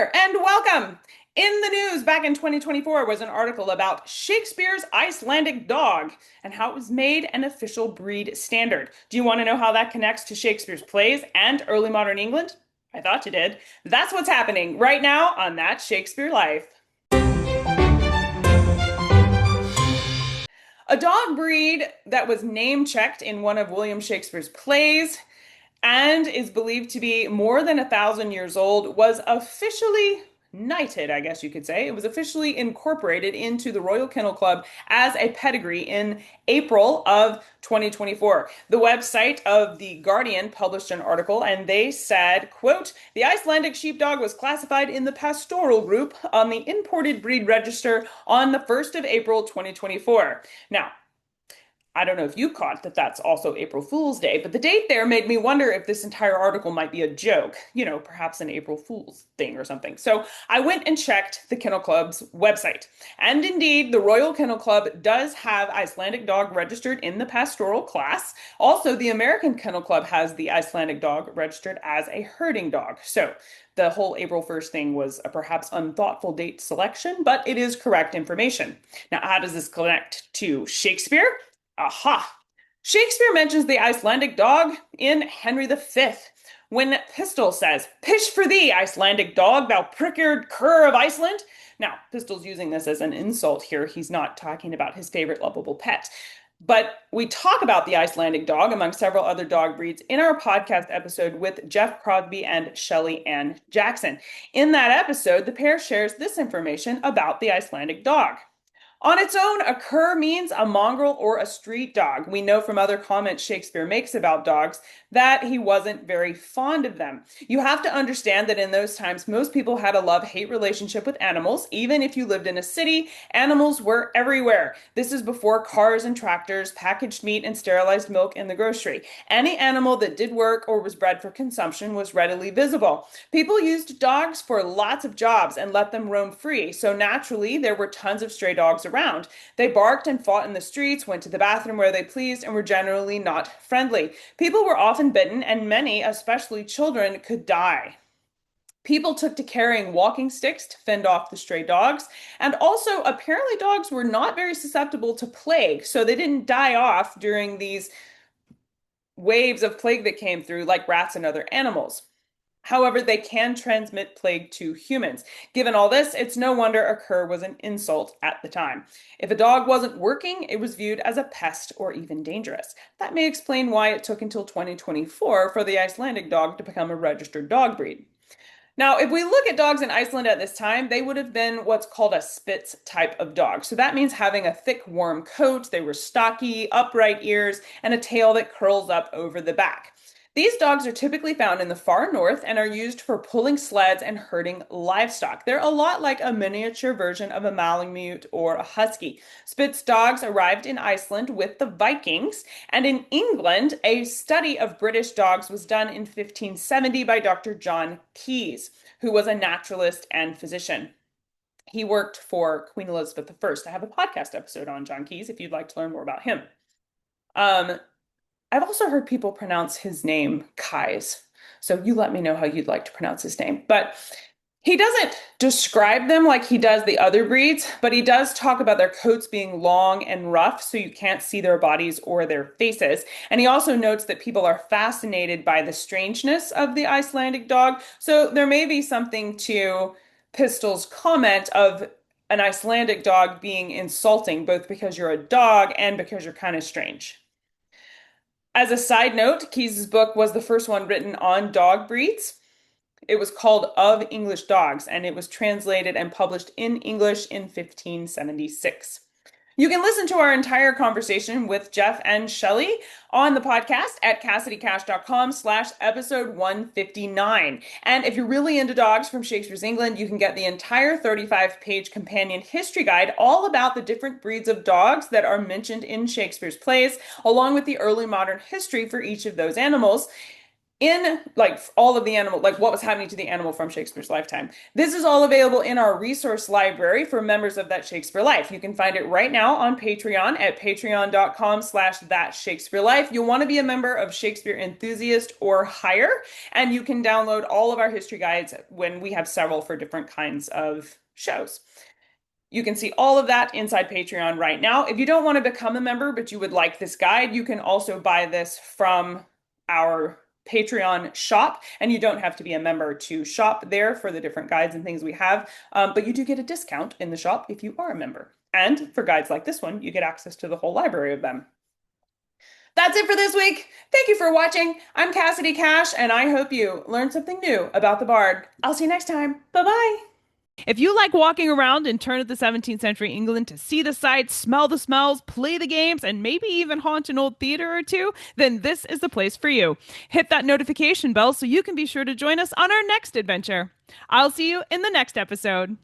there, and welcome. In the news back in 2024 was an article about Shakespeare's Icelandic dog and how it was made an official breed standard. Do you want to know how that connects to Shakespeare's plays and early modern England? I thought you did. That's what's happening right now on That Shakespeare Life. A dog breed that was name checked in one of William Shakespeare's plays and is believed to be more than 1,000 years old was officially knighted, I guess you could say. It was officially incorporated into the Royal Kennel Club as a pedigree in April of 2024. The website of The Guardian published an article and they said, quote, the Icelandic sheepdog was classified in the pastoral group on the imported breed register on the 1st of April 2024. Now, I don't know if you caught that that's also April Fool's Day, but the date there made me wonder if this entire article might be a joke, perhaps an April Fool's thing or something. So I went and checked the Kennel Club's website. And indeed, the Royal Kennel Club does have Icelandic Dog registered in the pastoral class. Also, the American Kennel Club has the Icelandic Dog registered as a herding dog. So the whole April 1st thing was a perhaps unthoughtful date selection, but it is correct information. Now, how does this connect to Shakespeare? Aha! Shakespeare mentions the Icelandic dog in Henry V when Pistol says, pish for thee, Icelandic dog, thou prick-eared cur of Iceland. Now, Pistol's using this as an insult here. He's not talking about his favorite lovable pet. But we talk about the Icelandic dog, among several other dog breeds, in our podcast episode with Jeff Crosby and Shelley Ann Jackson. In that episode, the pair shares this information about the Icelandic dog. On its own, a cur means a mongrel or a street dog. We know from other comments Shakespeare makes about dogs that he wasn't very fond of them. You have to understand that in those times, most people had a love-hate relationship with animals. Even if you lived in a city, animals were everywhere. This is before cars and tractors, packaged meat, and sterilized milk in the grocery. Any animal that did work or was bred for consumption was readily visible. People used dogs for lots of jobs and let them roam free, so naturally there were tons of stray dogs around. They barked and fought in the streets, went to the bathroom where they pleased, and were generally not friendly. People were often bitten, and many, especially children, could die. People took to carrying walking sticks to fend off the stray dogs, and also apparently dogs were not very susceptible to plague, so they didn't die off during these waves of plague that came through like rats and other animals. However, they can transmit plague to humans. Given all this, it's no wonder a cur was an insult at the time. If a dog wasn't working, it was viewed as a pest or even dangerous. That may explain why it took until 2024 for the Icelandic dog to become a registered dog breed. Now, if we look at dogs in Iceland at this time, they would have been what's called a Spitz type of dog. So that means having a thick, warm coat. They were stocky, upright ears, and a tail that curls up over the back. These dogs are typically found in the far north and are used for pulling sleds and herding livestock. They're a lot like a miniature version of a Malamute or a Husky. Spitz dogs arrived in Iceland with the Vikings, and in England, a study of British dogs was done in 1570 by Dr. John Keyes, who was a naturalist and physician. He worked for Queen Elizabeth I. I have a podcast episode on John Keyes if you'd like to learn more about him. I've also heard people pronounce his name Kais. So you let me know how you'd like to pronounce his name. But he doesn't describe them like he does the other breeds, but he does talk about their coats being long and rough, so you can't see their bodies or their faces. And he also notes that people are fascinated by the strangeness of the Icelandic dog. So there may be something to Pistol's comment of an Icelandic dog being insulting, both because you're a dog and because you're kind of strange. As a side note, Keyes' book was the first one written on dog breeds. It was called Of English Dogs, and it was translated and published in English in 1576. You can listen to our entire conversation with Jeff and Shelley on the podcast at CassidyCash.com/episode 159. And if you're really into dogs from Shakespeare's England, you can get the entire 35-page companion history guide all about the different breeds of dogs that are mentioned in Shakespeare's plays, along with the early modern history for each of those animals. in like all of the animal, like what was happening to the animal from Shakespeare's lifetime. This is all available in our resource library for members of That Shakespeare Life. You can find it right now on Patreon at patreon.com/That Shakespeare Life. You'll want to be a member of Shakespeare Enthusiast or higher, and you can download all of our history guides when we have several for different kinds of shows. You can see all of that inside Patreon right now. If you don't want to become a member, but you would like this guide, you can also buy this from our Patreon shop, and you don't have to be a member to shop there for the different guides and things we have, but you do get a discount in the shop if you are a member. And for guides like this one, you get access to the whole library of them. That's it for this week. Thank you for watching. I'm Cassidy Cash, and I hope you learned something new about the Bard. I'll see you next time. Bye-bye. If you like walking around in turn of the 17th century England to see the sights, smell the smells, play the games, and maybe even haunt an old theater or two, then this is the place for you. Hit that notification bell so you can be sure to join us on our next adventure. I'll see you in the next episode.